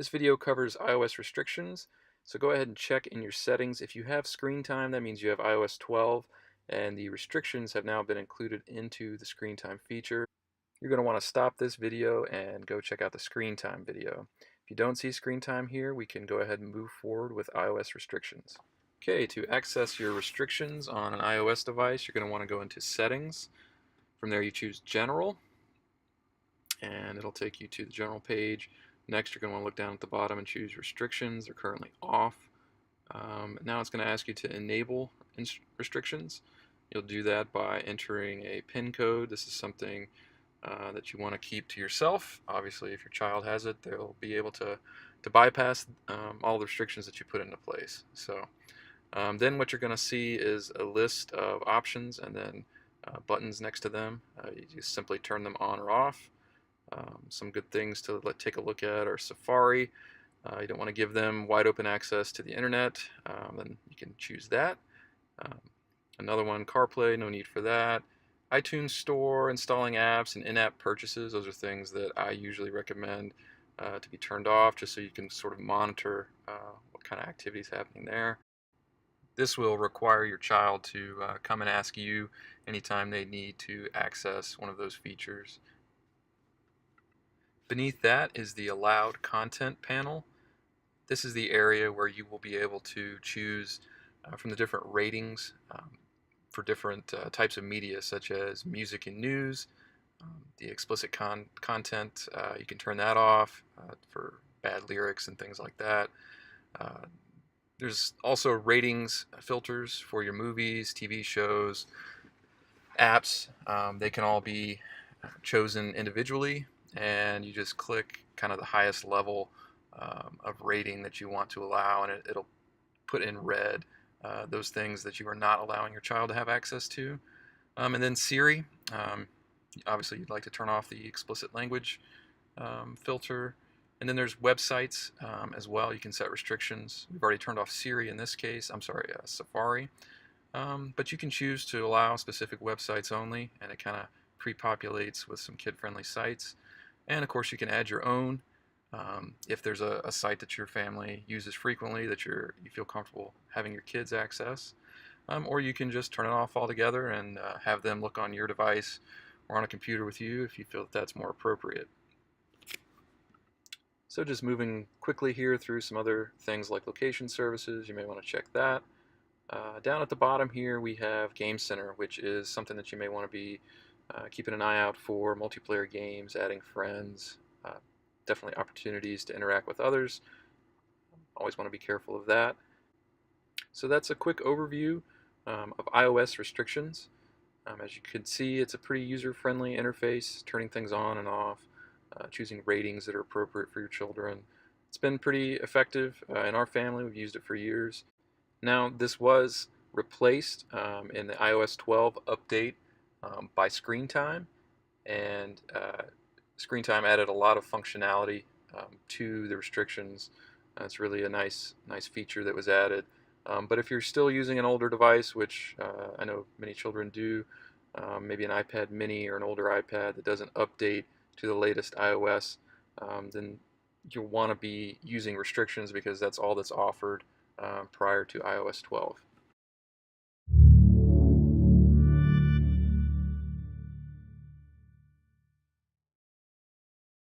This video covers iOS restrictions, so go ahead and check in your settings. If you have screen time, that means you have iOS 12, and the restrictions have now been included into the screen time feature. You're going to want to stop this video and go check out the screen time video. If you don't see screen time here, we can go ahead and move forward with iOS restrictions. Okay, to access your restrictions on an iOS device, you're going to want to go into Settings. From there you choose General, and it'll take you to the General page. Next, you're going to want to look down at the bottom and choose Restrictions. They're currently off. Now it's going to ask you to enable restrictions. You'll do that by entering a PIN code. This is something that you want to keep to yourself. Obviously, if your child has it, they'll be able to bypass all the restrictions that you put into place. So then what you're going to see is a list of options and then buttons next to them. You just simply turn them on or off. Some good things to take a look at are Safari. You don't want to give them wide open access to the internet, then you can choose that. Another one, CarPlay, no need for that. iTunes Store, installing apps, and in-app purchases, those are things that I usually recommend to be turned off just so you can sort of monitor what kind of activity is happening there. This will require your child to come and ask you anytime they need to access one of those features. Beneath that is the Allowed Content panel. This is the area where you will be able to choose from the different ratings for different types of media, such as music and news. The explicit content, you can turn that off for bad lyrics and things like that. There's also ratings filters for your movies, TV shows, apps. They can all be chosen individually, and you just click kind of the highest level of rating that you want to allow, and it'll put in red those things that you are not allowing your child to have access to. And then Siri, obviously you'd like to turn off the explicit language filter. And then there's websites as well. You can set restrictions. We've already turned off Siri in this case. I'm sorry, Safari. But you can choose to allow specific websites only, and it kind of pre-populates with some kid-friendly sites. And of course you can add your own if there's a site that your family uses frequently that you feel comfortable having your kids access. Or you can just turn it off altogether and have them look on your device or on a computer with you if you feel that that's more appropriate. So just moving quickly here through some other things like location services, you may want to check that. Down at the bottom here we have Game Center, which is something that you may want to be keeping an eye out for: multiplayer games, adding friends, definitely opportunities to interact with others. Always want to be careful of that. So that's a quick overview of iOS restrictions. As you can see, it's a pretty user-friendly interface, turning things on and off, choosing ratings that are appropriate for your children. It's been pretty effective in our family. We've used it for years. Now, this was replaced in the iOS 12 update by Screen Time, and Screen Time added a lot of functionality to the restrictions. It's really a nice feature that was added. But if you're still using an older device, which I know many children do, maybe an iPad mini or an older iPad that doesn't update to the latest iOS, then you'll want to be using restrictions because that's all that's offered prior to iOS 12.